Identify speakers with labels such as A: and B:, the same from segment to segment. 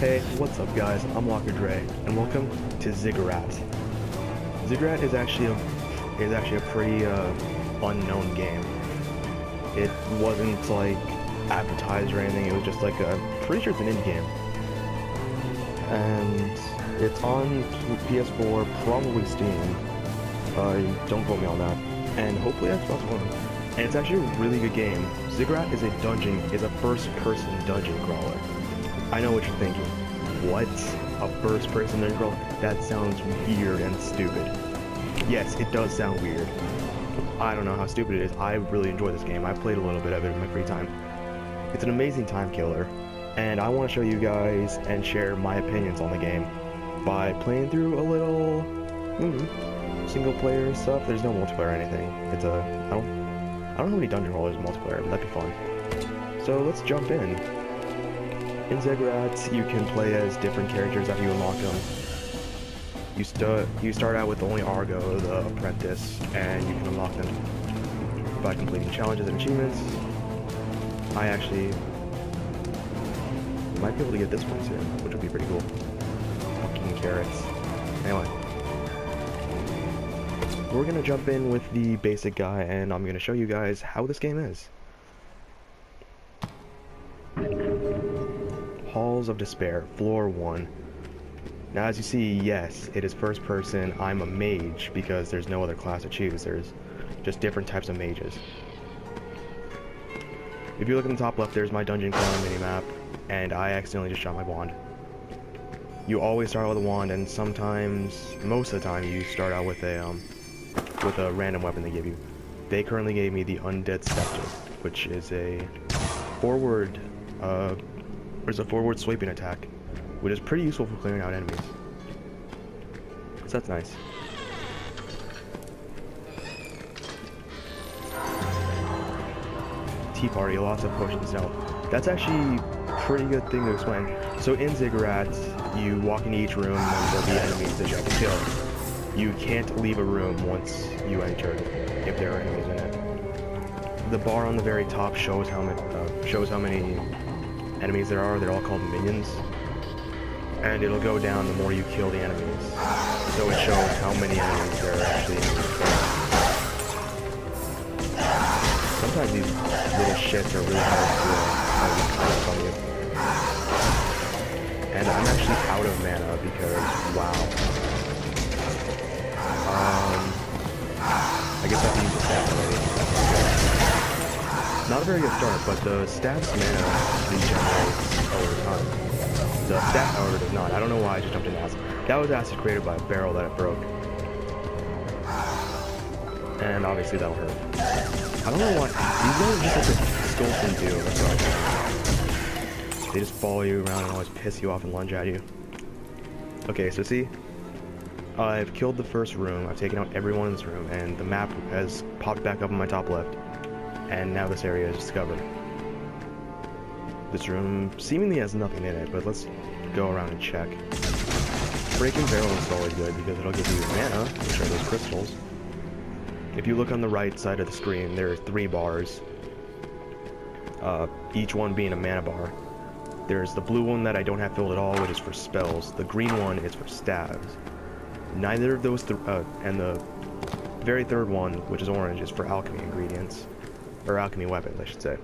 A: Hey, what's up guys? I'm Walker Dre, and welcome to Ziggurat. Ziggurat is actually a pretty unknown game. It wasn't like advertised or anything. It was just like pretty sure it's an indie game, and it's on PS4, probably Steam. Don't quote me on that. And hopefully Xbox One. And it's actually a really good game. Ziggurat is a first-person dungeon crawler. I know what you're thinking. What? A first-person dungeon crawler? That sounds weird and stupid. Yes, it does sound weird. I don't know how stupid it is. I really enjoy this game. I played a little bit of it in my free time. It's an amazing time killer, and I want to show you guys and share my opinions on the game by playing through a little single-player stuff. There's no multiplayer or anything. It's I don't know how many dungeon crawlers multiplayer, but that'd be fun. So let's jump in. In Ziggurat, you can play as different characters after you unlock them. You start out with only Argo, the apprentice, and you can unlock them by completing challenges and achievements. I actually might be able to get this one soon, which would be pretty cool. Fucking carrots. Anyway, we're gonna jump in with the basic guy, and I'm gonna show you guys how this game is. Halls of Despair, floor 1. Now as you see, yes, it is first person. I'm a mage because there's no other class to choose. There's just different types of mages. If you look in the top left, there's my dungeon crawling minimap, and I accidentally just shot my wand. You always start out with a wand, and sometimes, most of the time, you start out with a random weapon they give you. They currently gave me the Undead Scepter, which is a forward sweeping attack, which is pretty useful for clearing out enemies. So that's nice. Tea Party, lots of potions. Now, that's actually a pretty good thing to explain. So in Ziggurat, you walk into each room and there'll be enemies that you have to kill. You can't leave a room once you enter if there are enemies in it. The bar on the very top shows how many enemies there are. They're all called minions, and it'll go down the more you kill the enemies. So it shows how many enemies there are actually in the game. Sometimes these little shits are really hard to climb up on you. And I'm actually out of mana because, wow. I guess I have to use the staff already. Not a very good start, but the staff's mana regenerates over time. The staff, however, does not. I don't know why I just jumped into acid. That was acid created by a barrel that it broke. And obviously that'll hurt. I don't know why. These guys are just like a skeleton do. That's what I think. They just follow you around and always piss you off and lunge at you. Okay, so see? I've killed the first room. I've taken out everyone in this room, and the map has popped back up on my top left. And now this area is discovered. This room seemingly has nothing in it, but let's go around and check. Breaking barrel is always good because it'll give you mana, which are those crystals. If you look on the right side of the screen, there are 3 bars, each one being a mana bar. There's the blue one that I don't have filled at all, which is for spells. The green one is for staves. Neither of those, and the very third one, which is orange, is for alchemy ingredients. Or alchemy weapons, I should say.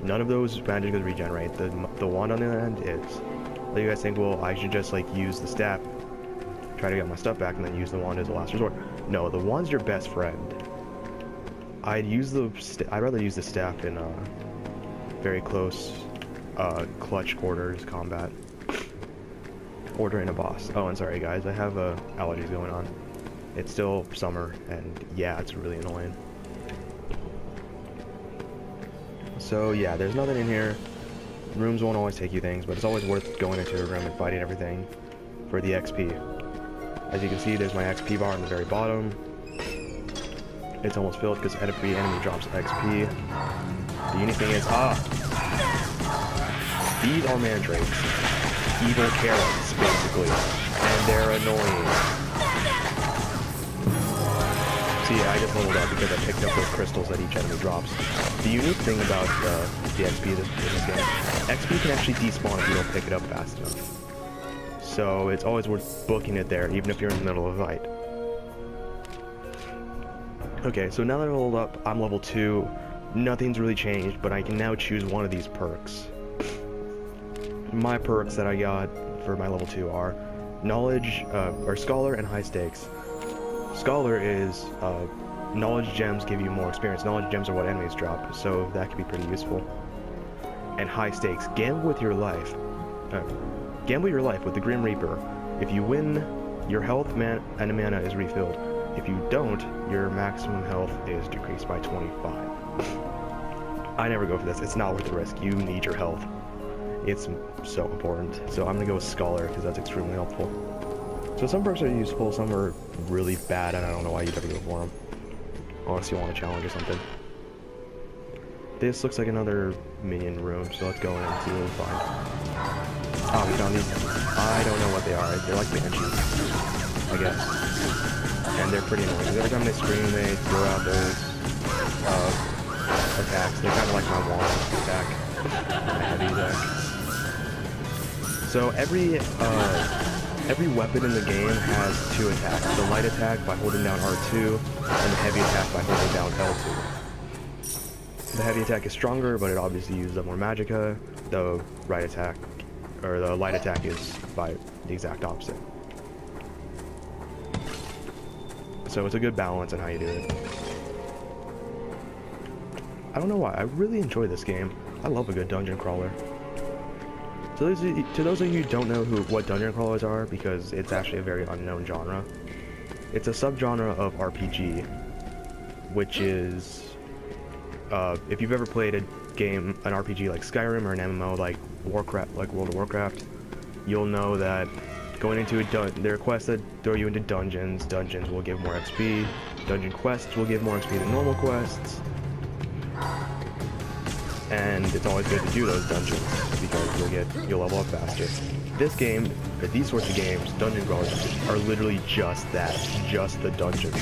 A: None of those magically regenerate. The wand on the other end is. So you guys think, well, I should just like use the staff, try to get my stuff back, and then use the wand as a last resort. No, the wand's your best friend. I'd rather use the staff in very close clutch quarters combat. Or during a boss. Oh, and sorry guys, I have allergies going on. It's still summer, and yeah, it's really annoying. So yeah, there's nothing in here. Rooms won't always take you things, but it's always worth going into a room and fighting everything for the XP. As you can see, there's my XP bar on the very bottom. It's almost filled because every enemy drops XP. The unique thing is, these are mandrakes. Evil carrots, basically. And they're annoying. See, I just leveled up because I picked up those crystals that each enemy drops. The unique thing about the XP in this game, XP can actually despawn if you don't pick it up fast enough. So it's always worth booking it there, even if you're in the middle of a fight. Okay, so now that I leveled up, I'm level 2. Nothing's really changed, but I can now choose one of these perks. My perks that I got for my level 2 are Knowledge, or Scholar and High Stakes. Scholar is, knowledge gems give you more experience. Knowledge gems are what enemies drop, so that can be pretty useful. And High Stakes, gamble with your life. Gamble your life with the Grim Reaper. If you win, your health and mana is refilled. If you don't, your maximum health is decreased by 25. I never go for this. It's not worth the risk. You need your health. It's so important. So I'm gonna go with Scholar because that's extremely helpful. So some perks are useful, some are really bad, and I don't know why you'd ever go for them. Unless you want a challenge or something. This looks like another minion room, so let's go in and see what we find. Oh, we found these. I don't know what they are. They're like banshees, I guess. And they're pretty annoying. Every time they scream, they throw out those attacks. They're kind of like my wand attack, my heavy attack. So every weapon in the game has 2 attacks. The light attack by holding down R2, and the heavy attack by holding down L2. The heavy attack is stronger, but it obviously uses up more magicka. The right attack, or the light attack, is by the exact opposite. So it's a good balance on how you do it. I don't know why, I really enjoy this game. I love a good dungeon crawler. So to those of you who don't know what dungeon crawlers are, because it's actually a very unknown genre, it's a subgenre of RPG, which is, if you've ever played an RPG like Skyrim or an MMO like Warcraft, like World of Warcraft, you'll know that going into there are quests that throw you into dungeons. Dungeons will give more XP. Dungeon quests will give more XP than normal quests. And it's always good to do those dungeons because you'll level up faster. This game, or these sorts of games, dungeon crawlers, are literally just that, just the dungeons.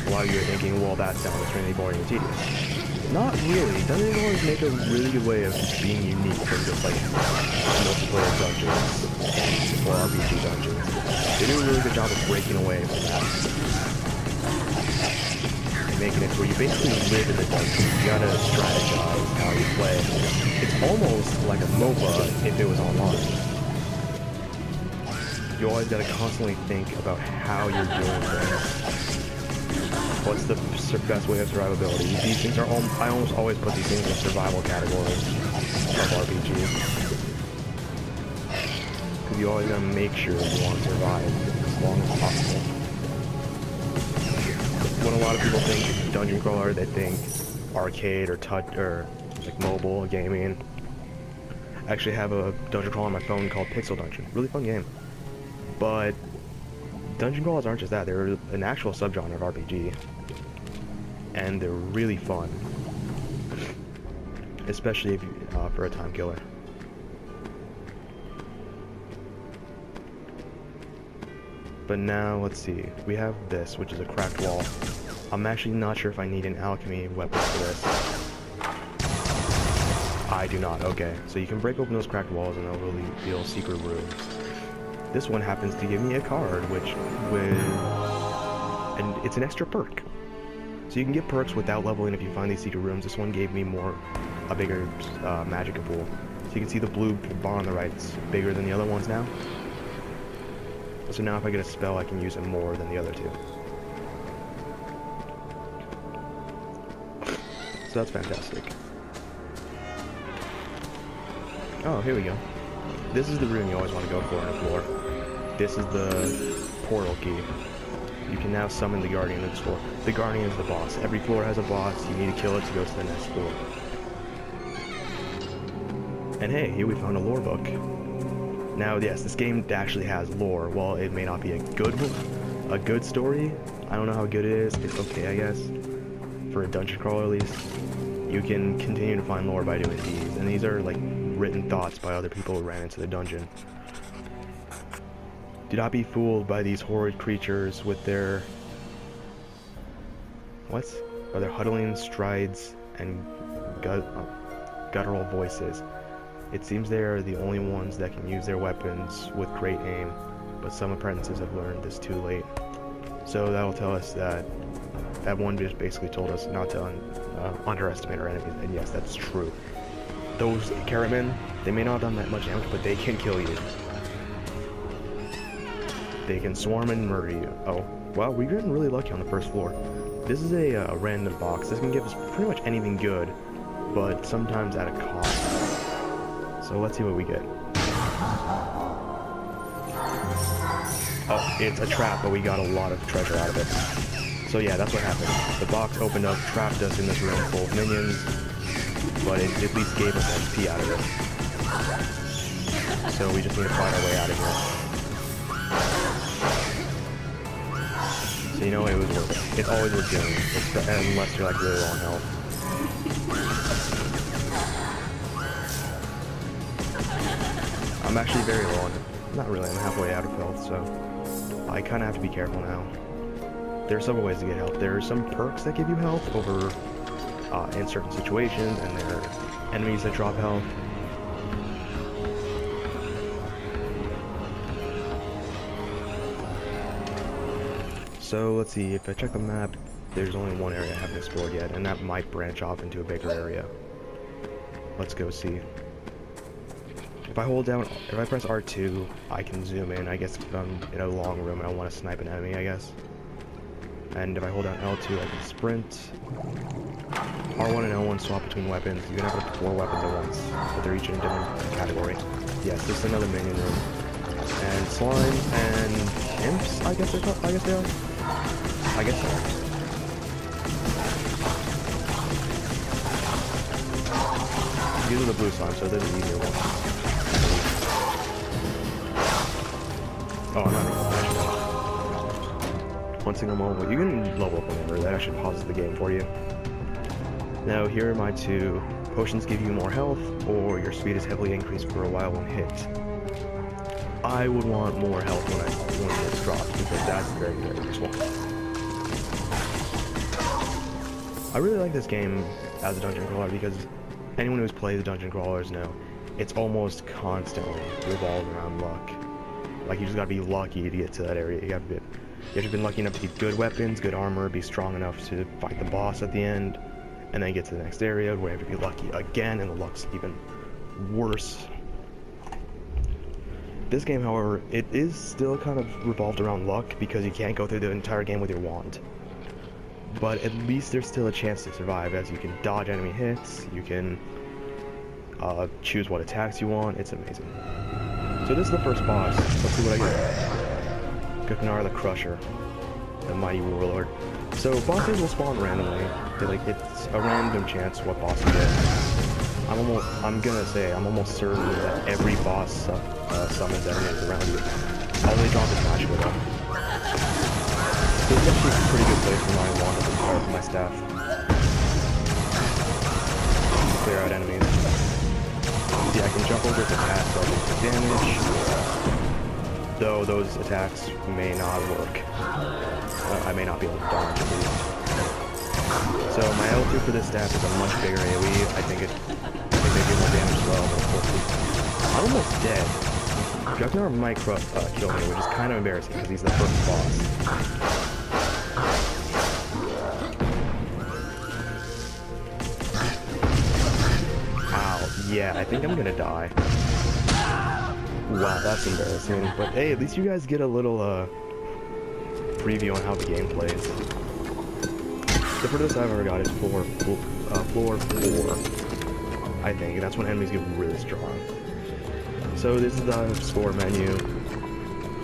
A: A lot of you are thinking, well, that sounds extremely boring and tedious. Not really. Dungeon crawlers make a really good way of being unique from just like multiplayer dungeons or RPG dungeons. They do a really good job of breaking away from that. Making it where you basically live in the dungeon. You gotta strategize how you play. It's almost like a MOBA if it was online. You always gotta constantly think about how you're doing things. What's the best way of survivability? These things are I almost always put these things in the survival category of RPGs. Because you always gotta make sure you want to survive as long as possible. When a lot of people think dungeon crawler, they think arcade or touch or like mobile gaming. I actually have a dungeon crawler on my phone called Pixel Dungeon. Really fun game. But dungeon crawlers aren't just that. They're an actual subgenre of RPG. And they're really fun. Especially if you, for a time killer. But now, let's see. We have this, which is a cracked wall. I'm actually not sure if I need an alchemy weapon for this. I do not. Okay, so you can break open those cracked walls and they'll reveal secret rooms. This one happens to give me a card, and it's an extra perk. So you can get perks without leveling if you find these secret rooms. This one gave me a bigger magic pool. So you can see the blue bar on the right is bigger than the other ones now. So now if I get a spell, I can use it more than the other two. So that's fantastic. Oh, here we go. This is the room you always want to go for on the floor. This is the portal key. You can now summon the Guardian of the floor. The Guardian is the boss. Every floor has a boss. You need to kill it to go to the next floor. And hey, here we found a lore book. Now, yes, this game actually has lore. While it may not be a good story, I don't know how good it is. It's okay, I guess. For a dungeon crawler, at least. You can continue to find lore by doing these. And these are, like, written thoughts by other people who ran into the dungeon. Do not be fooled by these horrid creatures with their what? Are there huddling strides and guttural voices? It seems they are the only ones that can use their weapons with great aim, but some apprentices have learned this too late. So that'll tell us that that one just basically told us not to underestimate our enemies, and yes, that's true. Those carrotmen, they may not have done that much damage, but they can kill you. They can swarm and murder you. Oh, well, we're getting really lucky on the first floor. This is a random box. This can give us pretty much anything good, but sometimes at a cost. So let's see what we get. Oh, it's a trap, but we got a lot of treasure out of it. So yeah, that's what happened. The box opened up, trapped us in this room full of minions, but it at least gave us XP out of it. So we just need to fight our way out of here. So you know, it was worth it. It's always worth doing, unless you're like really low on health. I'm actually very low on it. Not really, I'm halfway out of health, so I kind of have to be careful now. There are several ways to get health. There are some perks that give you health over in certain situations, and there are enemies that drop health. So let's see, if I check the map, there's only one area I haven't explored yet, and that might branch off into a bigger area. Let's go see. If I press R2, I can zoom in, I guess, if I'm in a long room and I want to snipe an enemy, I guess. And if I hold down L2, I can sprint. R1 and L1 swap between weapons. You can have up to 4 weapons at once, but they're each in a different category. Yes, this is another minion room. And slimes and imps, I guess they are. I guess so. These are the blue slimes, so they're the easier ones. Oh, I'm not even one single moment. You can level up whenever. That actually pauses the game for you. Now, here are my 2. Potions give you more health, or your speed is heavily increased for a while when hit. I would want more health when it's dropped, because that's very, very useful. I really like this game as a dungeon crawler because anyone who's played the dungeon crawlers know it's almost constantly revolved around luck. Like, you just gotta be lucky to get to that area. You have to be lucky enough to get good weapons, good armor, be strong enough to fight the boss at the end, and then get to the next area where you have to be lucky again, and the luck's even worse. This game, however, it is still kind of revolved around luck because you can't go through the entire game with your wand. But at least there's still a chance to survive, as you can dodge enemy hits, you can choose what attacks you want. It's amazing. So this is the first boss. Let's see what I get. Guknar the Crusher, the mighty warlord. So bosses will spawn randomly. It's a random chance what boss you get. I'm gonna say I'm almost certain that every boss summons enemies around you. All they drop is magic with them. This is actually a pretty good place for my wand to fire with my staff. Clear out enemies. See, I can jump over its attacks, so I can take damage. Though those attacks may not work. I may not be able to dodge at least. So my L2 for this staff is a much bigger AoE. I think they do more damage as well, but unfortunately, I'm almost dead. Guknar might kill me, which is kind of embarrassing because he's the first boss. Ow, yeah, I think I'm gonna die. Wow, that's embarrassing. But hey, at least you guys get a little preview on how the game plays. The furthest I've ever got is floor 4, I think, and that's when enemies get really strong. So this is the score menu.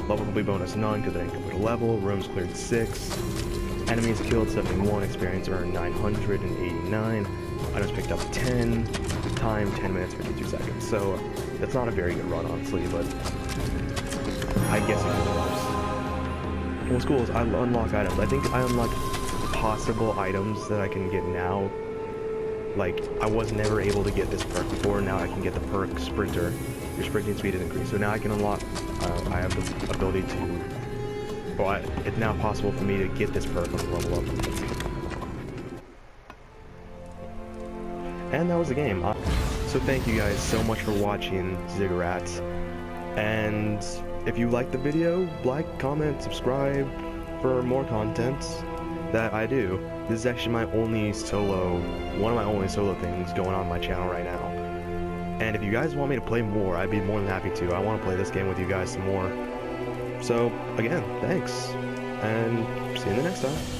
A: Level will be bonus none because I didn't complete a level. Rooms cleared 6. Enemies killed 71. Experience earned 989. Items picked up 10. Time 10 minutes 52 seconds. So that's not a very good run, honestly, but I guess it was worse. What's cool is I unlock items. I think I unlock possible items that I can get now. Like, I was never able to get this perk before. Now I can get the perk Sprinter. Your sprinting speed is increased. So now I can unlock, I have the ability to, it's now possible for me to get this perk when I level up. And that was the game. So thank you guys so much for watching Ziggurat. And if you liked the video, like, comment, subscribe for more content that I do. This is actually one of my only solo things going on my channel right now. And if you guys want me to play more, I'd be more than happy to. I want to play this game with you guys some more. So, again, thanks. And see you in the next time.